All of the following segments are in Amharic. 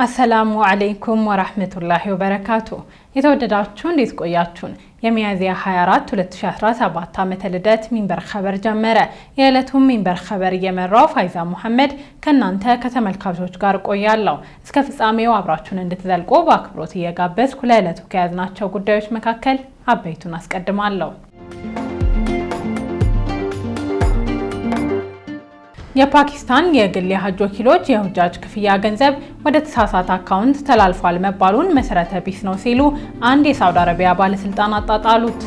አሰላሙ አለይኩም ወራህመቱላሂ ወበረካቱ። የተወደዳችሁ እንዴት ቆያችሁን? የሚያዝያ 24 2017 ዓመተ ልደት ሚንበር ኸበር ጀመረ። የዕለቱን ሚንበር ኸበር እየመራው ፋይዛ መሐመድ ከናንተ ከተመልካቾች ጋር ቆያለሁ። እስከ ፍጻሜው አብራችሁን እንድትዘልቁ በአክብሮት እየጋበዝኩ ለዕለቱ ከያዝናቸው ጉዳዮች መካከል አበይቱን አስቀድማለሁ። የፓኪስታን የግል የሐጅ ወኪሎች የሁጃጅ ክፍያ ገንዘብ ወደ ተሳሳተ አካውንት ተላልፏል መባሉን መሰረተ ቢስ ነው ሲሉ አንድ የሳውዲ አረቢያ ባለስልጣን አጣጣሉት።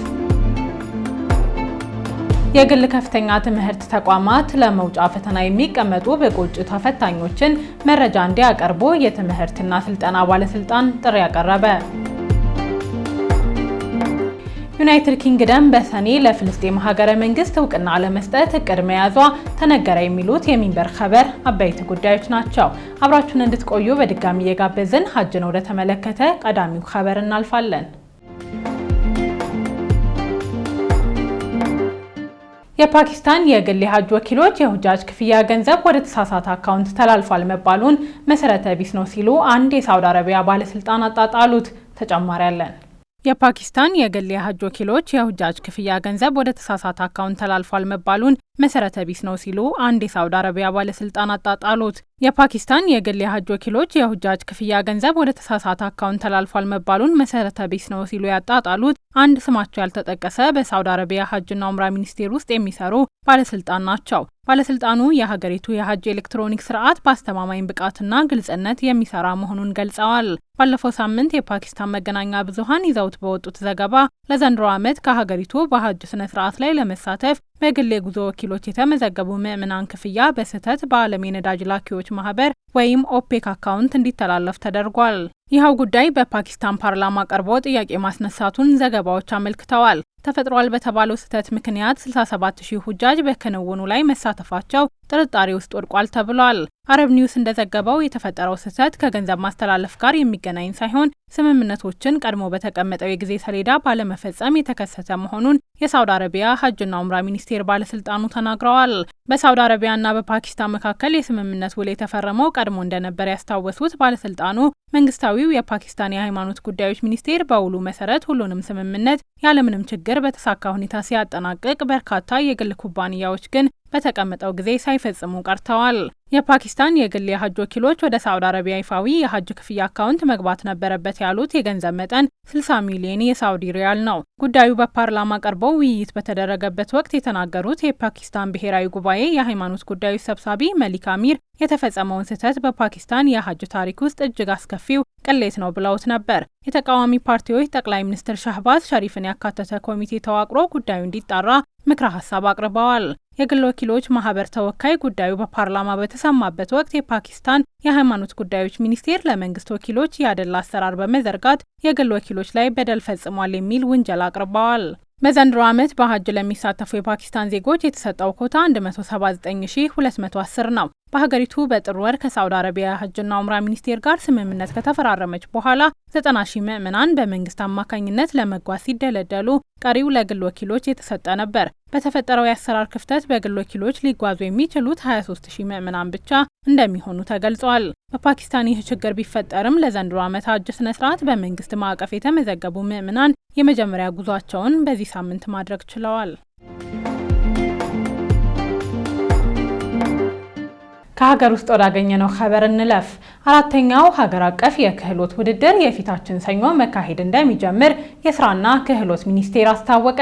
የግል ከፍተኛ ትምህርት ተቋማት ለመውጫ ፈተና የሚቀመጡ ብቁ እጩ ተፈታኞችን መረጃ እንዲያቀርቡ የትምህርትና ስልጠና ባለስልጣን ጥሪ ያቀረበ። ዩናይትድ ኪንግደም በሰኔ ለፍልስጤም ሀገረ መንግስት እውቅና ለመስጠት እቅድ መያዟ ተነገረ። የሚሉት የሚንበር ኸበር አበይት ጉዳዮች ናቸው። አብራችሁን እንድትቆዩ በድጋሚ እየጋበዝን ሐጅን ወደ ተመለከተ ቀዳሚው ኸበር እናልፋለን። የፓኪስታን የግል የሐጅ ወኪሎች የሁጃጅ ክፍያ ገንዘብ ወደ ተሳሳተ አካውንት ተላልፏል መባሉን መሰረተ ቢስ ነው ሲሉ አንድ የሳውዲ አረቢያ ባለስልጣን አጣጣሉት። ተጨማሪ አለን። የፓኪስታን የግል የሐጅ ወኪሎች የሁጃጅ ክፍያ ገንዘብ ወደ ተሳሳተ አካውንት ተላልፏል መባሉን መሰረተ ቢስ ነው ሲሉ አንድ የሳውዲ አረቢያ ባለስልጣን አጣጣሉት። የፓኪስታን የግል የሐጅ ወኪሎች የሁጃጅ ክፍያ ገንዘብ ወደ ተሳሳተ አካውንት ተላልፏል መባሉን መሰረተ ቢስ ነው ሲሉ ያጣጣሉት አንድ ስማቸው ያልተጠቀሰ በሳውዲ አረቢያ ሐጅና ዑምራ ሚኒስቴር ውስጥ የሚሰሩ ባለስልጣን ናቸው። ባለስልጣኑ የሀገሪቱ የሐጅ ኤሌክትሮኒክ ስርዓት በአስተማማኝ ብቃትና ግልጽነት የሚሰራ መሆኑን ገልጸዋል። ባለፈው ሳምንት የፓኪስታን መገናኛ ብዙሃን ይዘውት በወጡት ዘገባ ለዘንድሮ ዓመት ከሀገሪቱ በሐጅ ስነ ስርዓት ላይ ለመሳተፍ በግል የጉዞ ወኪሎች የተመዘገቡ ምዕመናን ክፍያ በስህተት በዓለም የነዳጅ ላኪዎች ማህበር ወይም ኦፔክ አካውንት እንዲተላለፍ ተደርጓል። ይኸው ጉዳይ በፓኪስታን ፓርላማ ቀርቦ ጥያቄ ማስነሳቱን ዘገባዎች አመልክተዋል። ተፈጥሯል በተባለው ስህተት ምክንያት 67000 ሁጃጅ በክንውኑ ላይ መሳተፋቸው ጥርጣሬ ውስጥ ወድቋል ተብሏል። አረብ ኒውስ እንደዘገበው የተፈጠረው ስህተት ከገንዘብ ማስተላለፍ ጋር የሚገናኝ ሳይሆን ስምምነቶችን ቀድሞ በተቀመጠው የጊዜ ሰሌዳ ባለመፈጸም የተከሰተ መሆኑን የሳውዲ አረቢያ ሐጅና ዑምራ ሚኒስቴር ባለስልጣኑ ተናግረዋል። በሳውዲ አረቢያና በፓኪስታን መካከል የስምምነት ውል የተፈረመው ቀድሞ እንደነበር ያስታወሱት ባለስልጣኑ መንግስታዊው የፓኪስታን የሃይማኖት ጉዳዮች ሚኒስቴር በውሉ መሰረት ሁሉንም ስምምነት ያለምንም ችግር በተሳካ ሁኔታ ሲያጠናቅቅ፣ በርካታ የግል ኩባንያዎች ግን በተቀመጠው ጊዜ ሳይፈጽሙ ቀርተዋል። የፓኪስታን የግል የሐጅ ወኪሎች ወደ ሳውዲ አረቢያ ይፋዊ የሐጅ ክፍያ አካውንት መግባት ነበረበት ያሉት የገንዘብ መጠን 60 ሚሊዮን የሳውዲ ሪያል ነው። ጉዳዩ በፓርላማ ቀርቦ ውይይት በተደረገበት ወቅት የተናገሩት የፓኪስታን ብሔራዊ ጉባኤ የሃይማኖት ጉዳዮች ሰብሳቢ መሊክ አሚር የተፈጸመውን ስህተት በፓኪስታን የሐጅ ታሪክ ውስጥ እጅግ አስከፊው ቅሌት ነው ብለውት ነበር። የተቃዋሚ ፓርቲዎች ጠቅላይ ሚኒስትር ሻህባዝ ሸሪፍን ያካተተ ኮሚቴ ተዋቅሮ ጉዳዩ እንዲጣራ ምክረ ሀሳብ አቅርበዋል። የግል ወኪሎች ማህበር ተወካይ ጉዳዩ በፓርላማ በተሰማበት ወቅት የፓኪስታን የሃይማኖት ጉዳዮች ሚኒስቴር ለመንግስት ወኪሎች ያደላ አሰራር በመዘርጋት የግል ወኪሎች ላይ በደል ፈጽሟል የሚል ውንጀላ አቅርበዋል። በዘንድሮ ዓመት በሐጅ ለሚሳተፉ የፓኪስታን ዜጎች የተሰጠው ኮታ 179210 ነው። በሀገሪቱ በጥር ወር ከሳውዲ አረቢያ ሐጅና ዑምራ ሚኒስቴር ጋር ስምምነት ከተፈራረመች በኋላ 90,000 ምዕመናን በመንግስት አማካኝነት ለመጓዝ ሲደለደሉ ቀሪው ለግል ወኪሎች የተሰጠ ነበር። በተፈጠረው የአሰራር ክፍተት በግል ወኪሎች ሊጓዙ የሚችሉት 23,000 ምዕመናን ብቻ እንደሚሆኑ ተገልጿል። በፓኪስታን ይህ ችግር ቢፈጠርም ለዘንድሮ ዓመት ሐጅ ስነ ስርዓት በመንግስት ማዕቀፍ የተመዘገቡ ምዕመናን የመጀመሪያ ጉዟቸውን በዚህ ሳምንት ማድረግ ችለዋል። ከሀገር ውስጥ ወዳገኘነው ኸበር እንለፍ። አራተኛው ሀገር አቀፍ የክህሎት ውድድር የፊታችን ሰኞ መካሄድ እንደሚጀምር የስራና ክህሎት ሚኒስቴር አስታወቀ።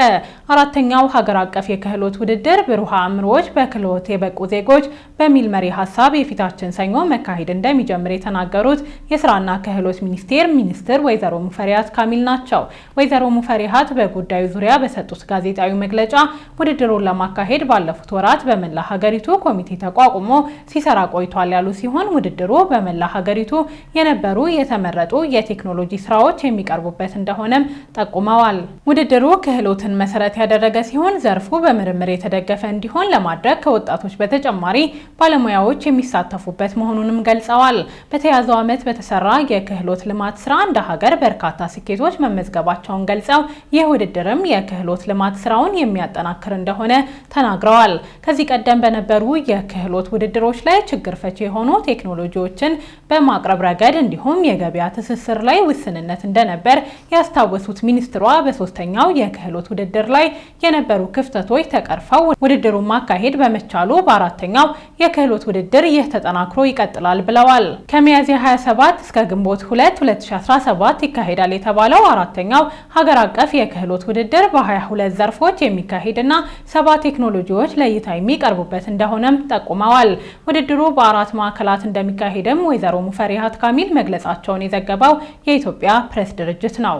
አራተኛው ሀገር አቀፍ የክህሎት ውድድር ብሩህ አእምሮዎች በክህሎት የበቁ ዜጎች በሚል መሪ ሀሳብ የፊታችን ሰኞ መካሄድ እንደሚጀምር የተናገሩት የስራና ክህሎት ሚኒስቴር ሚኒስትር ወይዘሮ ሙፈሪያት ካሚል ናቸው። ወይዘሮ ሙፈሪያት በጉዳዩ ዙሪያ በሰጡት ጋዜጣዊ መግለጫ ውድድሩን ለማካሄድ ባለፉት ወራት በመላ ሀገሪቱ ኮሚቴ ተቋቁሞ ሲሰራ ቆይቷል ያሉ ሲሆን ውድድሩ በመላ ሀገሪቱ የነበሩ የተመረጡ የቴክኖሎጂ ስራዎች የሚቀርቡበት እንደሆነም ጠቁመዋል። ውድድሩ ክህሎትን መሰረት ያደረገ ሲሆን ዘርፉ በምርምር የተደገፈ እንዲሆን ለማድረግ ከወጣቶች በተጨማሪ ባለሙያዎች የሚሳተፉበት መሆኑንም ገልጸዋል። በተያዘው ዓመት በተሰራ የክህሎት ልማት ስራ እንደ ሀገር በርካታ ስኬቶች መመዝገባቸውን ገልጸው ይህ ውድድርም የክህሎት ልማት ስራውን የሚያጠናክር እንደሆነ ተናግረዋል። ከዚህ ቀደም በነበሩ የክህሎት ውድድሮች ላይ ላይ ችግር ፈቺ የሆኑ ቴክኖሎጂዎችን በማቅረብ ረገድ እንዲሁም የገበያ ትስስር ላይ ውስንነት እንደነበር ያስታወሱት ሚኒስትሯ በሶስተኛው የክህሎት ውድድር ላይ የነበሩ ክፍተቶች ተቀርፈው ውድድሩን ማካሄድ በመቻሉ በአራተኛው የክህሎት ውድድር ይህ ተጠናክሮ ይቀጥላል ብለዋል። ከሚያዝያ 27 እስከ ግንቦት 2 2017 ይካሄዳል የተባለው አራተኛው ሀገር አቀፍ የክህሎት ውድድር በ22 ዘርፎች የሚካሄድና 7 ቴክኖሎጂዎች ለእይታ የሚቀርቡበት እንደሆነም ጠቁመዋል። ውድድሩ በ4 ማዕከላት እንደሚካሄድም ወይዘሮ ሙፈሪሃት ካሚል መግለጻቸውን የዘገበው የኢትዮጵያ ፕሬስ ድርጅት ነው።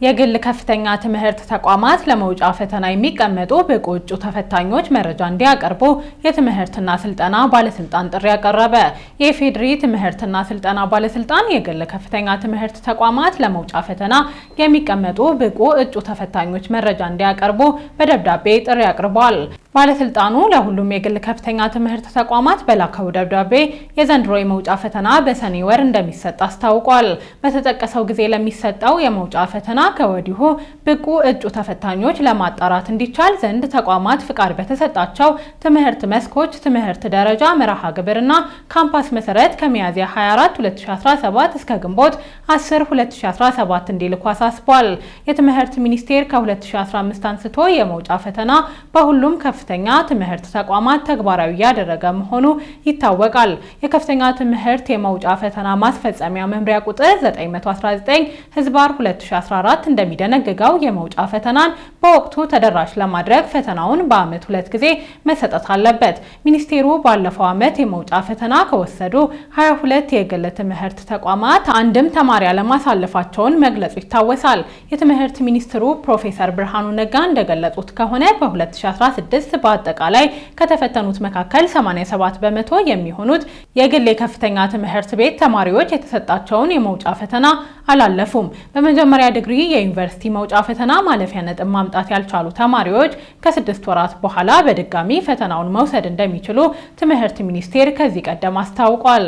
የግል ከፍተኛ ትምህርት ተቋማት ለመውጫ ፈተና የሚቀመጡ ብቁ እጩ ተፈታኞች መረጃ እንዲያቀርቡ የትምህርትና ስልጠና ባለስልጣን ጥሪ ያቀረበ። የኢፌዴሪ ትምህርትና ስልጠና ባለስልጣን የግል ከፍተኛ ትምህርት ተቋማት ለመውጫ ፈተና የሚቀመጡ ብቁ እጩ ተፈታኞች መረጃ እንዲያቀርቡ በደብዳቤ ጥሪ አቅርቧል። ባለስልጣኑ ለሁሉም የግል ከፍተኛ ትምህርት ተቋማት በላከው ደብዳቤ የዘንድሮ የመውጫ ፈተና በሰኔ ወር እንደሚሰጥ አስታውቋል። በተጠቀሰው ጊዜ ለሚሰጠው የመውጫ ፈተና ከወዲሁ ብቁ እጩ ተፈታኞች ለማጣራት እንዲቻል ዘንድ ተቋማት ፍቃድ በተሰጣቸው ትምህርት መስኮች ትምህርት ደረጃ መርሃ ግብርና ካምፓስ መሰረት ከሚያዝያ 24 2017 እስከ ግንቦት 10 2017 እንዲልኩ አሳስቧል። የትምህርት ሚኒስቴር ከ2015 አንስቶ የመውጫ ፈተና በሁሉም ከፍተኛ ትምህርት ተቋማት ተግባራዊ ያደረገ መሆኑ ይታወቃል። የከፍተኛ ትምህርት የመውጫ ፈተና ማስፈጸሚያ መምሪያ ቁጥር 919/2014 እንደሚደነግገው የመውጫ ፈተናን በወቅቱ ተደራሽ ለማድረግ ፈተናውን በዓመት 2 ጊዜ መሰጠት አለበት። ሚኒስቴሩ ባለፈው ዓመት የመውጫ ፈተና ከወሰዱ 22 የግል ትምህርት ተቋማት አንድም ተማሪ አለማሳለፋቸውን መግለጹ ይታወሳል። የትምህርት ሚኒስትሩ ፕሮፌሰር ብርሃኑ ነጋ እንደገለጹት ከሆነ በ2016 በአጠቃላይ ከተፈተኑት መካከል 87 በመቶ የሚሆኑት የግል የከፍተኛ ትምህርት ቤት ተማሪዎች የተሰጣቸውን የመውጫ ፈተና አላለፉም። በመጀመሪያ ዲግሪ የዩኒቨርሲቲ መውጫ ፈተና ማለፊያ ነጥብ ማምጣት ያልቻሉ ተማሪዎች ከ6 ወራት በኋላ በድጋሚ ፈተናውን መውሰድ እንደሚችሉ ትምህርት ሚኒስቴር ከዚህ ቀደም አስታውቋል።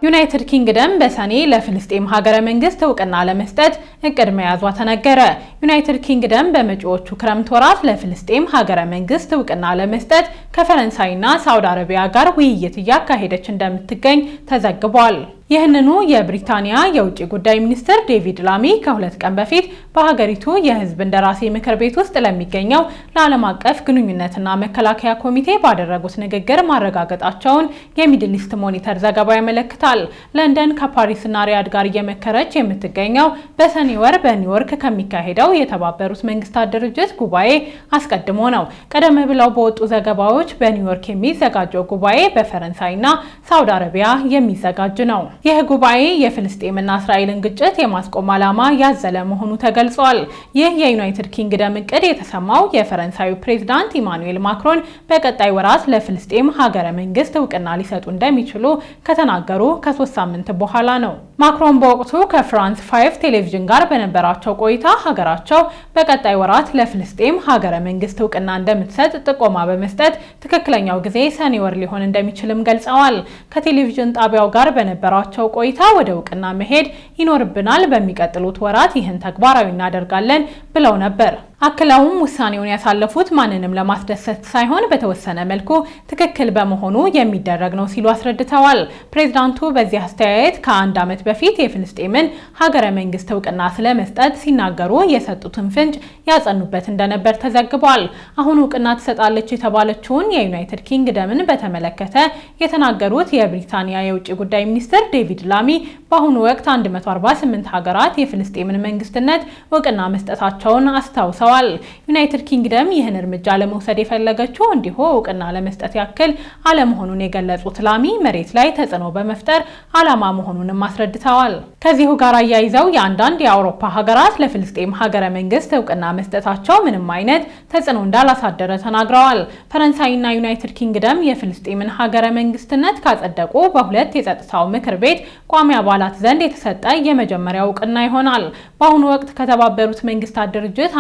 ዩናይትድ ኪንግደም በሰኔ ለፍልስጤም ሀገረ መንግስት እውቅና ለመስጠት እቅድ መያዟ ተነገረ። ዩናይትድ ኪንግደም በመጪዎቹ ክረምት ወራት ለፍልስጤም ሀገረ መንግስት እውቅና ለመስጠት ከፈረንሳይና ሳውዲ አረቢያ ጋር ውይይት እያካሄደች እንደምትገኝ ተዘግቧል። ይህንኑ የብሪታንያ የውጭ ጉዳይ ሚኒስትር ዴቪድ ላሚ ከ2 ቀን በፊት በሀገሪቱ የህዝብ እንደራሴ ምክር ቤት ውስጥ ለሚገኘው ለዓለም አቀፍ ግንኙነትና መከላከያ ኮሚቴ ባደረጉት ንግግር ማረጋገጣቸውን የሚድል ኢስት ሞኒተር ዘገባ ያመለክታል። ለንደን ከፓሪስና ሪያድ ጋር እየመከረች የምትገኘው በሰኔ ወር በኒውዮርክ ከሚካሄደው የተባበሩት መንግስታት ድርጅት ጉባኤ አስቀድሞ ነው። ቀደም ብለው በወጡ ዘገባዎች በኒውዮርክ የሚዘጋጀው ጉባኤ በፈረንሳይና ሳውዲ አረቢያ የሚዘጋጅ ነው። ይህ ጉባኤ የፍልስጤምና እስራኤልን ግጭት የማስቆም ዓላማ ያዘለ መሆኑ ተገልጿል። ይህ የዩናይትድ ኪንግደም እቅድ የተሰማው የፈረንሳዩ ፕሬዝዳንት ኢማኑኤል ማክሮን በቀጣይ ወራት ለፍልስጤም ሀገረ መንግስት እውቅና ሊሰጡ እንደሚችሉ ከተናገሩ ከ3 ሳምንት በኋላ ነው። ማክሮን በወቅቱ ከፍራንስ 5 ቴሌቪዥን ጋር በነበራቸው ቆይታ ሀገራቸው በቀጣይ ወራት ለፍልስጤም ሀገረ መንግስት እውቅና እንደምትሰጥ ጥቆማ በመስጠት ትክክለኛው ጊዜ ሰኔ ወር ሊሆን እንደሚችልም ገልጸዋል። ከቴሌቪዥን ጣቢያው ጋር በነበራቸው ቆይታ ወደ እውቅና መሄድ ይኖርብናል፣ በሚቀጥሉት ወራት ይህን ተግባራዊ እናደርጋለን ብለው ነበር። አክለውም ውሳኔውን ያሳለፉት ማንንም ለማስደሰት ሳይሆን በተወሰነ መልኩ ትክክል በመሆኑ የሚደረግ ነው ሲሉ አስረድተዋል። ፕሬዝዳንቱ በዚህ አስተያየት ከ1 ዓመት በፊት የፍልስጤምን ሀገረ መንግስት እውቅና ስለመስጠት ሲናገሩ የሰጡትን ፍንጭ ያጸኑበት እንደነበር ተዘግቧል። አሁን እውቅና ትሰጣለች የተባለችውን የዩናይትድ ኪንግደምን በተመለከተ የተናገሩት የብሪታንያ የውጭ ጉዳይ ሚኒስትር ዴቪድ ላሚ በአሁኑ ወቅት 148 ሀገራት የፍልስጤምን መንግስትነት እውቅና መስጠታቸውን አስታውሰዋል። ዩናይትድ ኪንግደም ይህን እርምጃ ለመውሰድ የፈለገችው እንዲሁ እውቅና ለመስጠት ያክል አለመሆኑን የገለጹት ላሚ መሬት ላይ ተጽዕኖ በመፍጠር ዓላማ መሆኑንም አስረድተዋል። ከዚሁ ጋር አያይዘው የአንዳንድ የአውሮፓ ሀገራት ለፍልስጤም ሀገረ መንግስት እውቅና መስጠታቸው ምንም አይነት ተጽዕኖ እንዳላሳደረ ተናግረዋል። ፈረንሳይና ዩናይትድ ኪንግደም የፍልስጤምን ሀገረ መንግስትነት ካጸደቁ በሁለት የጸጥታው ምክር ቤት ቋሚ አባላት ዘንድ የተሰጠ የመጀመሪያው እውቅና ይሆናል። በአሁኑ ወቅት ከተባበሩት መንግስታት ድርጅት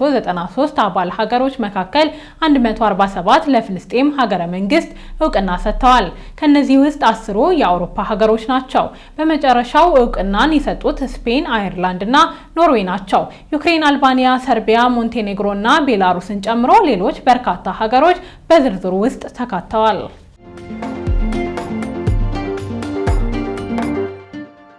ከ193 አባል ሀገሮች መካከል 147 ለፍልስጤም ሀገረ መንግስት እውቅና ሰጥተዋል። ከነዚህ ውስጥ 10ሩ የአውሮፓ ሀገሮች ናቸው። በመጨረሻው እውቅናን የሰጡት ስፔን፣ አየርላንድ እና ኖርዌይ ናቸው። ዩክሬን፣ አልባኒያ፣ ሰርቢያ፣ ሞንቴኔግሮ እና ቤላሩስን ጨምሮ ሌሎች በርካታ ሀገሮች በዝርዝሩ ውስጥ ተካተዋል።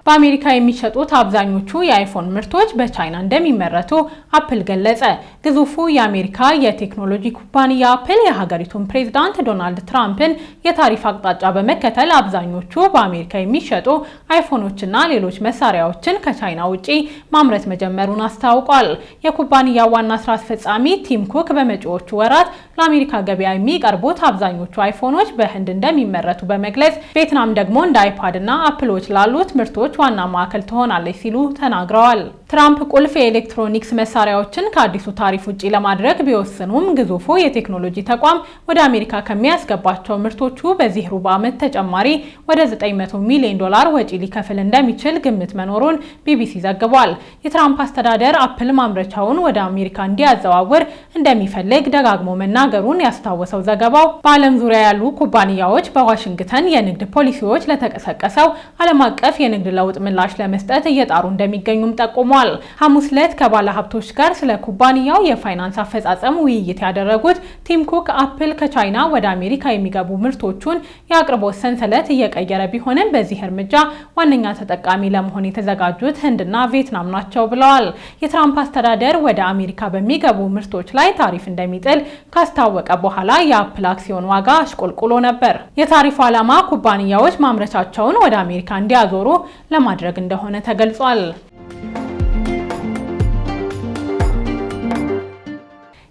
በአሜሪካ የሚሸጡት አብዛኞቹ የአይፎን ምርቶች በቻይና እንደሚመረቱ አፕል ገለጸ። ግዙፉ የአሜሪካ የቴክኖሎጂ ኩባንያ አፕል የሀገሪቱን ፕሬዝዳንት ዶናልድ ትራምፕን የታሪፍ አቅጣጫ በመከተል አብዛኞቹ በአሜሪካ የሚሸጡ አይፎኖችና ሌሎች መሳሪያዎችን ከቻይና ውጪ ማምረት መጀመሩን አስታውቋል። የኩባንያው ዋና ስራ አስፈጻሚ ቲም ኩክ በመጪዎቹ ወራት ለአሜሪካ ገበያ የሚቀርቡት አብዛኞቹ አይፎኖች በህንድ እንደሚመረቱ በመግለጽ ቪየትናም ደግሞ እንደ አይፓድ እና አፕሎች ላሉት ምርቶች ዋና ማዕከል ትሆናለች ሲሉ ተናግረዋል። ትራምፕ ቁልፍ የኤሌክትሮኒክስ መሳሪያዎችን ከአዲሱ ታሪፍ ውጪ ለማድረግ ቢወስኑም ግዙፉ የቴክኖሎጂ ተቋም ወደ አሜሪካ ከሚያስገባቸው ምርቶቹ በዚህ ሩብ ዓመት ተጨማሪ ወደ $900 ሚሊዮን ወጪ ሊከፍል እንደሚችል ግምት መኖሩን ቢቢሲ ዘግቧል። የትራምፕ አስተዳደር አፕል ማምረቻውን ወደ አሜሪካ እንዲያዘዋውር እንደሚፈልግ ደጋግሞ መናገሩን ያስታወሰው ዘገባው በዓለም ዙሪያ ያሉ ኩባንያዎች በዋሽንግተን የንግድ ፖሊሲዎች ለተቀሰቀሰው ዓለም አቀፍ የንግድ ለውጥ ምላሽ ለመስጠት እየጣሩ እንደሚገኙም ጠቁሟል። ሐሙስ ዕለት ከባለ ሀብቶች ጋር ስለ ኩባንያው የፋይናንስ አፈጻጸም ውይይት ያደረጉት ቲም ኩክ አፕል ከቻይና ወደ አሜሪካ የሚገቡ ምርቶቹን የአቅርቦት ሰንሰለት እየቀየረ ቢሆንም በዚህ እርምጃ ዋነኛ ተጠቃሚ ለመሆን የተዘጋጁት ህንድና ቪየትናም ናቸው ብለዋል። የትራምፕ አስተዳደር ወደ አሜሪካ በሚገቡ ምርቶች ላይ ታሪፍ እንደሚጥል ካስታወቀ በኋላ የአፕል አክሲዮን ዋጋ አሽቆልቁሎ ነበር። የታሪፉ ዓላማ ኩባንያዎች ማምረቻቸውን ወደ አሜሪካ እንዲያዞሩ ለማድረግ እንደሆነ ተገልጿል።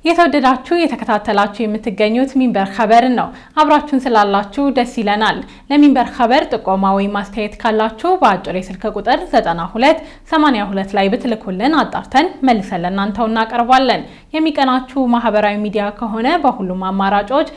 የተወደዳችሁ የተከታተላችሁ የምትገኙት ሚንበር ኸበርን ነው። አብራችሁን ስላላችሁ ደስ ይለናል። ለሚንበር ኸበር ጥቆማ ወይ ማስተያየት ካላችሁ በአጭር የስልክ ቁጥር 9282 ላይ ብትልኩልን አጣርተን መልሰን ለእናንተው እናቀርባለን። የሚቀናችሁ ማህበራዊ ሚዲያ ከሆነ በሁሉም አማራጮች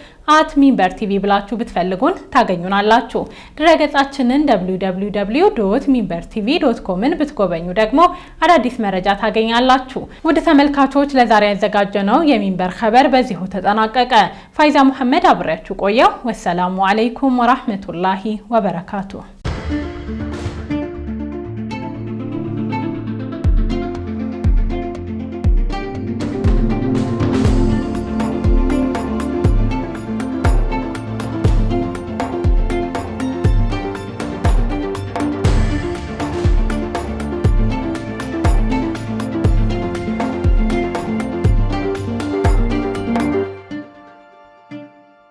@ሚንበር ቲቪ ብላችሁ ብትፈልጉን ታገኙናላችሁ። ድረገጻችንን www.minbertv.com ብትጎበኙ ደግሞ አዳዲስ መረጃ ታገኛላችሁ። ወደ ተመልካቾች ለዛሬ ያዘጋጀነው የሚንበር ኸበር በዚሁ ተጠናቀቀ። ፋይዛ መሐመድ አብሬያችሁ ቆየው። ወሰላሙ አለይኩም ወራህመቱላሂ ወበረካቱ።